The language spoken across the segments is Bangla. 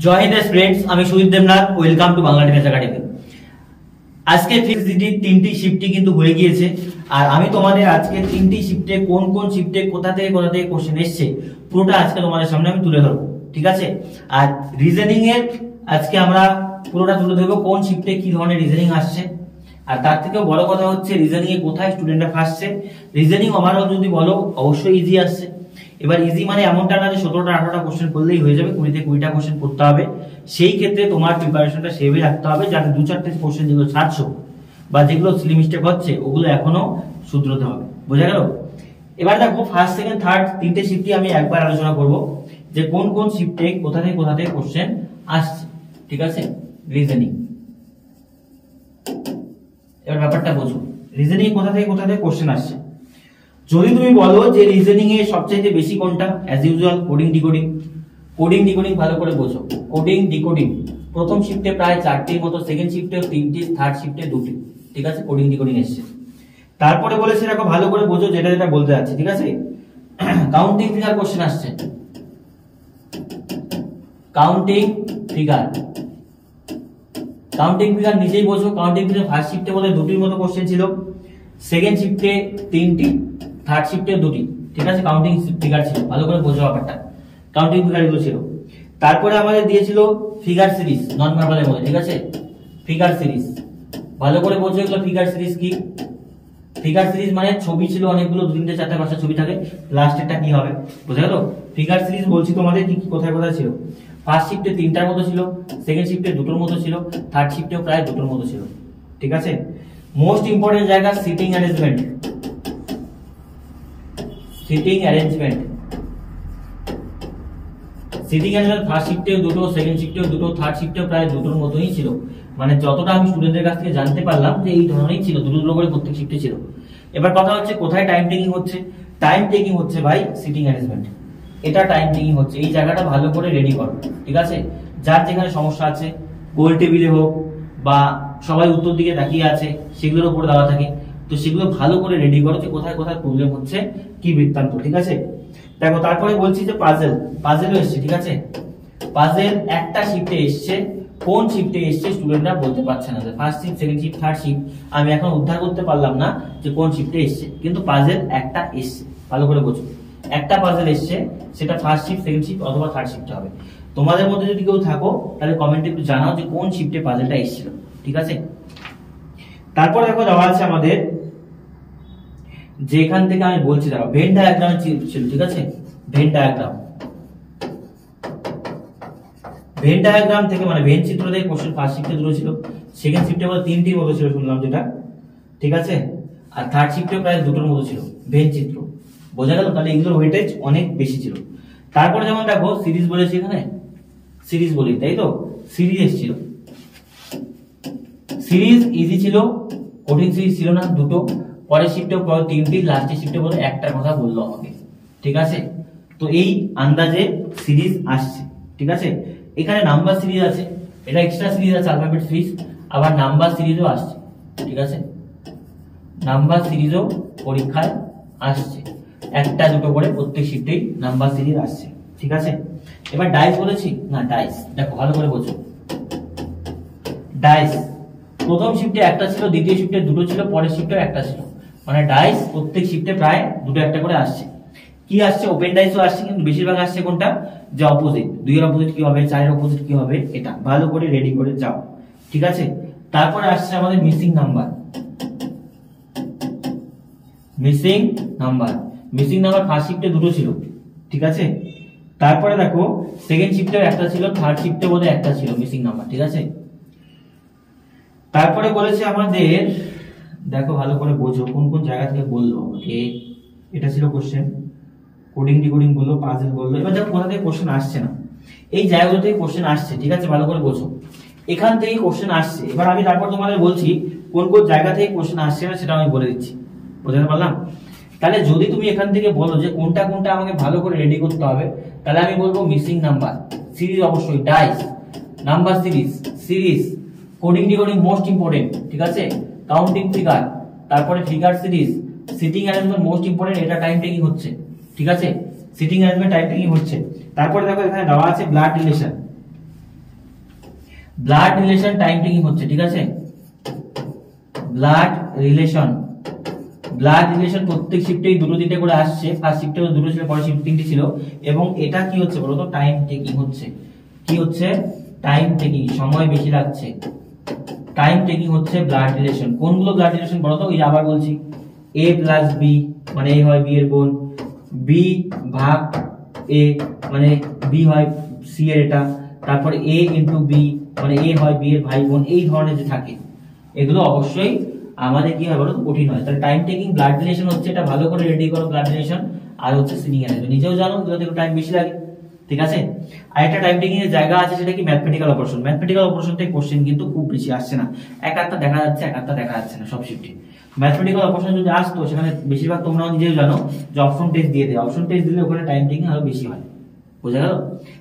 জয় হিন্দ স্টুডেন্টস, আমি Sudip Debnath. Welcome to Bangla defence academy. আজকে ফিজিক্সিটি তিনটি শিফটই কিন্তু হয়ে গিয়েছে, আর আমি তোমাদের আজকে তিনটি শিফটে কোন কোন শিফটে কোথা থেকে কোশ্চেন এসছে পুরোটা আজকে তোমাদের সামনে আমি তুলে ধরবো, ঠিক আছে। আর রিজনিং এর আজকে আমরা পুরোটা তুলে ধরবো কোন শিফটে কি ধরনের রিজনিং আসছে। আর তার থেকেও বড় কথা হচ্ছে রিজনিং এ কোথায় স্টুডেন্টরা ফাঁসছে। রিজনিং ওভারঅল যদি বলো অবশ্যই ইজি আসছে। এবার ইজি মানে এমনটা না যে 17টা 18টা কোশ্চেন করলেই হয়ে যাবে, 20 থেকে 20টা কোশ্চেন করতে হবে। সেই ক্ষেত্রে তোমার প্রিপারেশনটা সেভাবে রাখতে হবে যাতে 2-4টে কোশ্চেন যেগুলো ছাড়ছো বা যেগুলো সিলি মিস্টেক হচ্ছে ওগুলো এখনো শুধরোতে হবে। বোঝা গেল? এবার দেখো ফার্স্ট সেকেন্ড থার্ড তিনটে শিফটই আমি একবার আলোচনা করব যে কোন কোন শিফটে কোথা থেকে কোশ্চেন আসছে, ঠিক আছে। রিজনিং, এবার ব্যাপারটা বোঝো, রিজনিং কোথা থেকে কোশ্চেন আসছে। যদি তুমি বলো যে রিজনিং এর সবচেয়ে বেশি কোনটা, as usual coding decoding. Coding decoding ভালো করে বোঝো। কোডিং ডিকোডিং প্রথম শিফটে প্রায় 4টির মতো, সেকেন্ড শিফটে 3টি, থার্ড শিফটে 2টি, ঠিক আছে। কোডিং ডিকোডিং এসেছে। তারপরে বলেছে দেখো ভালো করে বোঝো যেটা যেটা বলতে যাচ্ছে, ঠিক আছে। কাউন্টিং ফিগার কোশ্চেন আসছে। কাউন্টিং ফিগার, কাউন্টিং ফিগার নিজেই বোঝো। কাউন্টিং ফিগার ফার্স্ট শিফটে বলে 2টির মতো কোশ্চেন ছিল, সেকেন্ড শিফটে 3টি, থার্ড শিফটে 2টি, ঠিক আছে। কাউন্টিং ফিগার ছিল, ভালো করে বোঝো ব্যাপারটা। কাউন্টিং ফিগার এগুলো ছিল। তারপরে আমাদের দিয়েছিল ফিগার সিরিজ নন ভার্বালের মধ্যে, ঠিক আছে। ফিগার সিরিজ ভালো করে বোঝো, এগুলো ফিগার সিরিজ কি। ফিগার সিরিজ মানে ছবি ছিল অনেকগুলো, 2-3টে 4টে 5টা ছবি থাকে, লাস্টেরটা কি হবে বোঝা গেল। ফিগার সিরিজ বলছি তোমাদের কি কোথায় কোথায় ছিল। ফার্স্ট শিফটে 3টার মতো ছিল, সেকেন্ড শিফটে 2টোর মতো ছিল, থার্ড শিফটেও প্রায় 2টোর মতো ছিল, ঠিক আছে। মোস্ট ইম্পর্টেন্ট জায়গা seating arrangement. Seating arrangement, seating arrangement first শিফটেও 2টো, সেকেন্ড শিফটেও 2টো, থার্ড শিফটেও প্রায় 2টোর মতোই ছিল। মানে যতটা আমি স্টুডেন্টদের কাছ থেকে জানতে পারলাম যে এই ধরনেরই ছিল, 2টো করে প্রত্যেক শিফটে ছিল। এবার কথা হচ্ছে কোথায় টাইম টেকিং হচ্ছে। টাইম টেকিং হচ্ছে ভাই সিটিং অ্যারেঞ্জমেন্ট, এটা টাইম টেকিং হচ্ছে। এই জায়গাটা ভালো করে রেডি করো, ঠিক আছে। যার যেখানে সমস্যা আছে, গোল টেবিলে হোক বা সবাই উত্তর দিকে তাকিয়ে আছে সেগুলোর উপরে দেওয়া থাকে, তো সেগুলো ভালো করে রেডি করো যে কোথায় কোথায় প্রবলেম হচ্ছে, কি বৃত্তান্ত, ঠিক আছে। দেখো তারপরে বলছি যে পাজেলও এসছে, ঠিক আছে। পাজেল একটা শিফটে এসছে, কোন শিফটে এসছে স্টুডেন্টরা বলতে পারছে না। First shift, second shift, third shift আমি এখন উদ্ধার করতে পারলাম না যে কোন শিফটে এসছে, কিন্তু পাজেল একটা এসছে, ভালো করে বোঝো। একটা পাজেল এসছে, সেটা ফার্স্ট শিফট, সেকেন্ড শিফট অথবা থার্ড শিফটে হবে। তোমাদের মধ্যে যদি কেউ থাকো তাহলে কমেন্টে একটু জানাও যে কোন শিফটে পাজেলটা এসেছিল, ঠিক আছে। তারপর দেখো দেওয়া আছে আমাদের, যেখান থেকে আমি বলছি দেখো ভেন ডায়াগ্রাম ছিল, ঠিক আছে। ভেন ডায়াগ্রাম, ভেন ডায়াগ্রাম থেকে মানে ভেন চিত্র থেকে কোশ্চেন ফার্স্ট শিফটে 2টো ছিল, সেকেন্ড শিফটে বলে 3টির মতো ছিল শুনলাম যেটা, ঠিক আছে। আর থার্ড শিফটে প্রায় 2টোর মতো ছিল ভেন চিত্র, বোঝা গেল। তাহলে এগুলোর ওয়েটেজ অনেক বেশি ছিল। তারপরে যেমন দেখো সিরিজ বলেছি, এখানে সিরিজ বলি, তাই তো। সিরিজ এসেছিল, সিরিজ ইজি ছিল, কঠিন সিরিজ ছিল না 2টো। পরের শিফটে 3টি, লাস্টের শিফটে বলে একটার কথা বললো আমাকে, ঠিক আছে। তো এই আন্দাজে সিরিজ আসছে, ঠিক আছে। এখানে নাম্বার সিরিজ আছে, এটা এক্সট্রা সিরিজ আছে, অ্যালফাবেট সিরিজ। আবার নাম্বার সিরিজও আসছে, ঠিক আছে। নাম্বার সিরিজও পরীক্ষায় আসছে, 1-2 করে প্রত্যেক শিফটেই নাম্বার সিরিজ আসছে, ঠিক আছে। এবার ডাইস বলেছি না, ডাইস দেখো ভালো করে বোঝো। ডাইস প্রথম শিফটে একটা ছিল, দ্বিতীয় শিফটে 2টো ছিল, পরের শিফটেও একটা ছিল। মানে ডাইস প্রত্যেক শিফটে প্রায় 2টো একটা করে আসছে। কি আসছে? ওপেন ডাইসও আসছে, কিন্তু বেশিরভাগ আসছে কোনটা, যে অপোজিট। 2 এর অপোজিট কি হবে, 4 এর অপোজিট কি হবে, এটা ভালো করে রেডি করে যাও, ঠিক আছে। তারপরে আসছে আমাদের missing number. Missing number, missing number first শিফটে 2টো ছিল, ঠিক আছে। তারপরে দেখো সেকেন্ড শিফটেও একটা ছিল, থার্ড শিফটে বোধহয় একটা ছিল মিসিং নাম্বার, ঠিক আছে। তারপরে বলেছে আমাদের, দেখো ভালো করে বোঝো কোন কোন জায়গা থেকে বললো আমাকে। এটা ছিল কোশ্চেন, কোডিং ডিকোডিং বললো, পাজল বললো। এবার দেখো কোথা থেকে কোশ্চেন আসছে না, এই জায়গাগুলো থেকে কোশ্চেন আসছে, ঠিক আছে। ভালো করে বোঝো, এখান থেকে কোশ্চেন আসছে। এবার আমি তারপর তোমাদের বলছি কোন কোন জায়গা থেকে কোশ্চেন আসছে না, সেটা আমি বলে দিচ্ছি, বুঝতে পারলাম। তাহলে যদি তুমি এখান থেকে বলো যে কোনটা কোনটা আমাকে ভালো করে রেডি করতে হবে, তাহলে আমি বলবো মিসিং নাম্বার, সিরিজ অবশ্যই, dice, number series, series, coding decoding most important, ঠিক আছে। কাউন্টিং ফিগার, তারপরে figure series, sitting arrangement most important, এটা টাইম টেকিং হচ্ছে, ঠিক আছে। সিটিং অ্যারেঞ্জমেন্ট টাইম টেকিং হচ্ছে। তারপরে দেখো এখানে দেওয়া আছে blood relation, blood relation time taking হচ্ছে, ঠিক আছে, ব্লাড রিলেশন প্রত্যেক শিফটেই দুটো তিনটে করে আসছে, ফার্স্ট শিফটে দুটো ছিল, পরের শিফটে তিনটে ছিল, এবং এটা কি হচ্ছে বলতো টাইম টেকিং হচ্ছে, কি হচ্ছে টাইম টেকিং, সময় বেশি লাগছে, টাইম টেকিং হচ্ছে ব্লাড রিলেশন। কোনগুলো ব্লাড রিলেশন বলতো, এই আবার বলছি, a প্লাস বি মানে a হয় b এর বোন, b ভাগ a মানে b হয় c এর এটা, তারপর a ইনটু b মানে a হয় b এর ভাই বোন, এই ধরনের যে থাকে এগুলো অবশ্যই আমাদের কি হয় বলো কঠিন হয়। তাহলে টাইম টেকিং ব্লাড রিলেশন হচ্ছে, এটা ভালো করে রেডি করো ব্লাড রিলেশন, আর হচ্ছে সিনিং অ্যানালাইসিস নিজেও জানো এগুলোতে টাইম বেশি লাগে, ঠিক আছে। আর একটা টাইম টেকিং এর জায়গা আছে সেটা কি ম্যাথমেটিক্যাল অপারেশন। ম্যাথমেটিক্যাল অপারেশন থেকে কোশ্চেন কিন্তু খুব বেশি আসছে না, এক আধটা দেখা যাচ্ছে, এক আধটা দেখা যাচ্ছে না সব শিফটে। ম্যাথমেটিক্যাল অপারেশন যদি আসতো সেখানে বেশিরভাগ তোমরাও নিজেও জানো যে অপশন টেস্ট দিয়ে দেয়, অপশন টেস্ট দিলে ওখানে টাইম টেকিং আরো বেশি হয়, বুঝা গেল।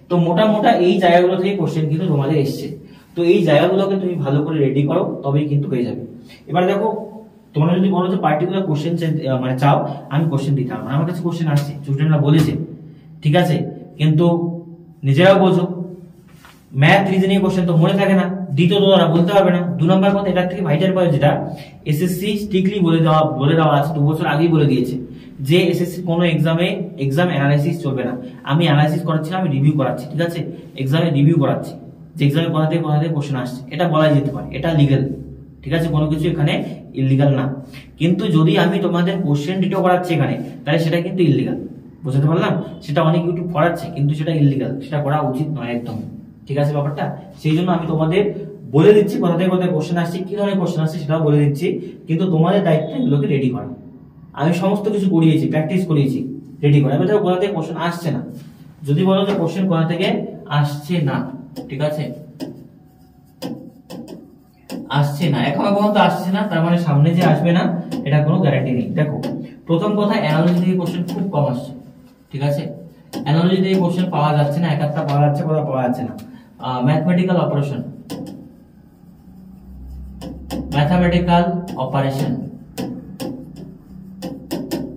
তো মোটা এই জায়গাগুলো থেকে কোশ্চেন কিন্তু তোমাদের এসছে, তো এই জায়গাগুলোকে তুমি ভালো করে রেডি করো তবেই কিন্তু হয়ে যাবে। এবার দেখো তোমরা যদি বলো যে পার্টিকুলার কোশ্চেন মানে চাও, আমি কোশ্চেন দিতাম, আমার কাছে কোশ্চেন আসছে, স্টুডেন্টরা বলেছে, ঠিক আছে, কিন্তু নিজেরাও বোঝো ম্যাথ রিজনিং কোশ্চেন তো মনে থাকে না, দ্বিতীয় তো ওরা বলতে পারবে না। 2 নম্বর কথা এটার থেকে ভাইটাল পয়েন্ট যেটা এসএসসি স্ট্রিক্টলি বলে দেওয়া আছে, 2 বছর আগেই বলে দিয়েছে যে এসএসসি কোনো এক্সাম অ্যানালাইসিস চলবে না। আমি অ্যানালাইসিস করাচ্ছি না, আমি রিভিউ করাচ্ছি, ঠিক আছে, এক্সামে রিভিউ করাচ্ছি যে এক্সামে কোথা থেকে কোশ্চেন আসছে, এটা বলা যেতে পারে, এটা লিগ্যাল, ঠিক আছে, কোনো কিছু এখানে ইললিগাল না। কিন্তু যদি আমি তোমাদের কোশ্চেন ডিটো করাচ্ছি এখানে, তাহলে সেটা কিন্তু ইললিগাল, বুঝতে পারলাম। সেটা অনেক ইউটিউব করাচ্ছে কিন্তু সেটা ইললিগাল, সেটা করা উচিত নয় একদম, ঠিক আছে ব্যাপারটা। সেই জন্য আমি তোমাদের বলে দিচ্ছি কোথা থেকে কোথায় কোশ্চেন আসছে, কি ধরনের কোশ্চেন আসছে সেটাও বলে দিচ্ছি, কিন্তু তোমাদের দায়িত্ব এগুলোকে রেডি করা। আমি সমস্ত কিছু করিয়েছি, প্র্যাকটিস করিয়েছি, রেডি করা। এবার দেখো কোথা থেকে কোশ্চেন আসছে না, যদি বলো যে কোশ্চেন কোথা থেকে আসছে না, ঠিক আছে, আসছে না, এখনো পর্যন্ত আসছে না, তার মানে সামনে যে আসবে না এটা কোনো গ্যারান্টি নেই। দেখো প্রথম কথা অ্যানালজি থেকে কোশ্চেন খুব কম আসছে, ঠিক আছে, অ্যানালজি থেকে কোশ্চেন পাওয়া যাচ্ছে না, এক একটা পাওয়া যাচ্ছে, কোথাও পাওয়া যাচ্ছে না। ম্যাথমেটিক্যাল অপারেশন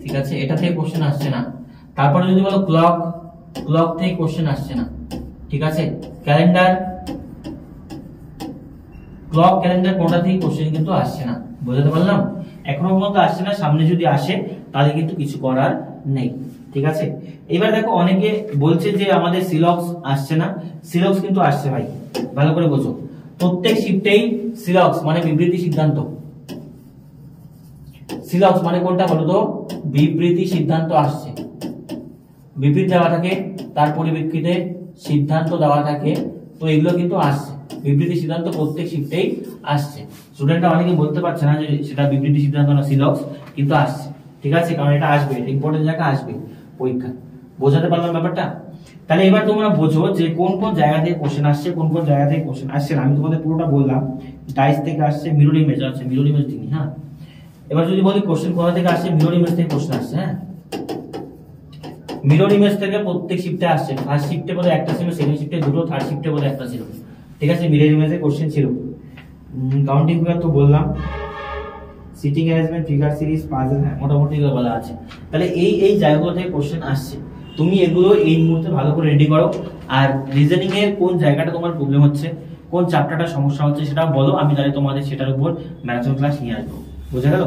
ঠিক আছে, এটা থেকে কোশ্চেন আসছে না। তারপরে যদি বলো ক্লক থেকে কোশ্চেন আসছে না, ঠিক আছে, ক্যালেন্ডার কোনটা থেকে কোশ্চেন কিন্তু আসছে না, বুঝতে পারলাম। এখনো পর্যন্ত আসছে না, সামনে যদি আসে তাহলে কিন্তু কিছু করার নেই, ঠিক আছে। এবার দেখো অনেকে বলছে যে আমাদের সিলক্স আসছে না, সিলক্স কিন্তু আসছে ভাই, ভালো করে বোঝো। প্রত্যেক শিফটেই সিলক্স মানে বিবৃতি সিদ্ধান্ত, সিলক্স মানে কোনটা বলো তো, বিবৃতি সিদ্ধান্ত আসছে, বিবৃতি দেওয়া থাকে, তার পরিপ্রেক্ষিতে সিদ্ধান্ত দেওয়া থাকে, তো এগুলো কিন্তু আসছে, বিবৃতি সিদ্ধান্ত প্রত্যেক শিফটেই আসছে। স্টুডেন্টরা অনেকে বলতে পারছে না যে সেটা বিবৃতি সিদ্ধান্ত না সিলক্স, কিন্তু আসছে, ঠিক আছে, কারণ এটা আসবে, এটা ইম্পর্টেন্ট জায়গা আসবে পরীক্ষা, বোঝাতে পারলাম ব্যাপারটা। তাহলে এবার তোমরা বোঝো যে কোন কোন জায়গা থেকে কোশ্চেন আসছে, কোন কোন জায়গা থেকে কোশ্চেন আসছে না। আমি তোমাদের পুরোটা বললাম, ডাইস থেকে আসছে, মিরর ইমেজ আছে, মিরর ইমেজ দিনি, হ্যাঁ। এবার যদি বলি কোশ্চেন কোথা থেকে আসছে, মিরর ইমেজ থেকে কোশ্চেন আসছে, হ্যাঁ, মিরর ইমেজ থেকে প্রত্যেক শিফটে আসছে। ফার্স্ট শিফটে বোধহয় একটা ছিল, সেকেন্ড শিফটে দুটো, থার্ড শিফটে বোধহয় একটা ছিল, ঠিক আছে, মিরর ইমেজে কোশ্চেন ছিল। কাউন্টিং ফিগার তো বললাম, sitting arrangement, figure series, puzzle, মোটামুটি বলা আছে। তাহলে এই জায়গাগুলো থেকে কোশ্চেন আসছে, তুমি এগুলো এই মুহূর্তে ভালো করে রেডি করো। আর রিজনিং এর কোন জায়গাটা তোমার প্রবলেম হচ্ছে, কোন চ্যাপ্টারটা সমস্যা হচ্ছে সেটা বলো, আমি তাহলে তোমাদের সেটার উপর ম্যারাথন ক্লাস নিয়ে আসবো, বুঝে গেল।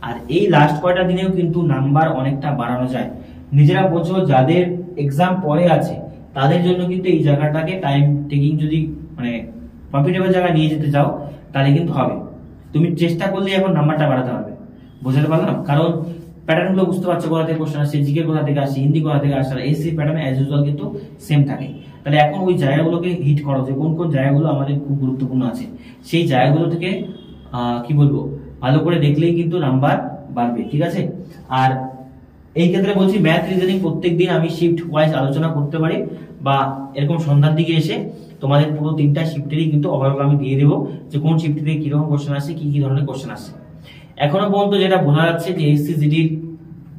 আর এই লাস্ট কয়টা দিনেও কিন্তু নাম্বার অনেকটা বাড়ানো যায়, নিজেরা বোঝো। যাদের এক্সাম পরে আছে তাদের জন্য কিন্তু এই জায়গাটাকে টাইম টেকিং যদি মানে প্রফিটেবল জায়গা নিয়ে যেতে চাও তাহলে কিন্তু হবে, তুমি চেষ্টা করলে এখন নাম্বারটা বাড়াতে হবে, বুঝতে পারলাম। কারণ প্যাটার্ন গুলো বুঝতে পারছো, কোথা থেকে কোশ্চেন আসছে, জিকে কোথা থেকে আসছে, হিন্দি কোথা থেকে আসছে, এসসি প্যাটার্ন অ্যাজ ইউজুয়াল কিন্তু সেম থাকে। তাহলে এখন ওই জায়গাগুলোকে হিট করো, যে কোন কোন জায়গাগুলো আমাদের খুব গুরুত্বপূর্ণ আছে, সেই জায়গাগুলো থেকে কি বলবো ভালো করে দেখলেই কিন্তু নাম্বার বাড়বে, ঠিক আছে। আর এই ক্ষেত্রে বলছি ম্যাথ রিজনিং প্রত্যেকদিন আমি শিফট ওয়াইজ আলোচনা করতে পারি, বা এরকম সন্ধ্যার দিকে এসে তোমাদের পুরো 3টা শিফটেরই কিন্তু ওভারঅল আমি দিয়ে দেবো যে কোন শিফট থেকে কিরকম কোশ্চেন আসছে, কি কি ধরনের কোশ্চেন আসছে। এখনো পর্যন্ত যেটা বোঝা যাচ্ছে যে এসসি জিডির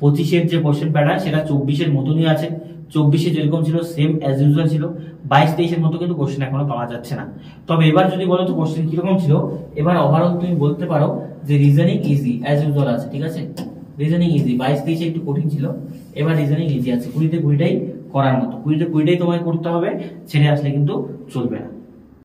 25-এর যে কোশ্চেন প্যাটার্ন সেটা 24-এর মতনই আছে, 24-এ যেরকম ছিল সেম অ্যাজ ইউজুয়াল ছিল, 22-23-এর মতো কিন্তু কোশ্চেন এখনো পাওয়া যাচ্ছে না। তবে এবার যদি বলো তো কোশ্চেন কিরকম ছিল, এবার ওভারঅল তুমি বলতে পারো যে রিজনিং ইজি অ্যাজ ইউজুয়াল আছে, ঠিক আছে, রিজনিং ইজি। 22-23-এ একটু কঠিন ছিল, এবার রিজনিং ইজি আছে, 20-তে 20টাই করার মতো, 20-তে 20টাই তোমায় করতে হবে, ছেড়ে আসলে কিন্তু চলবে না।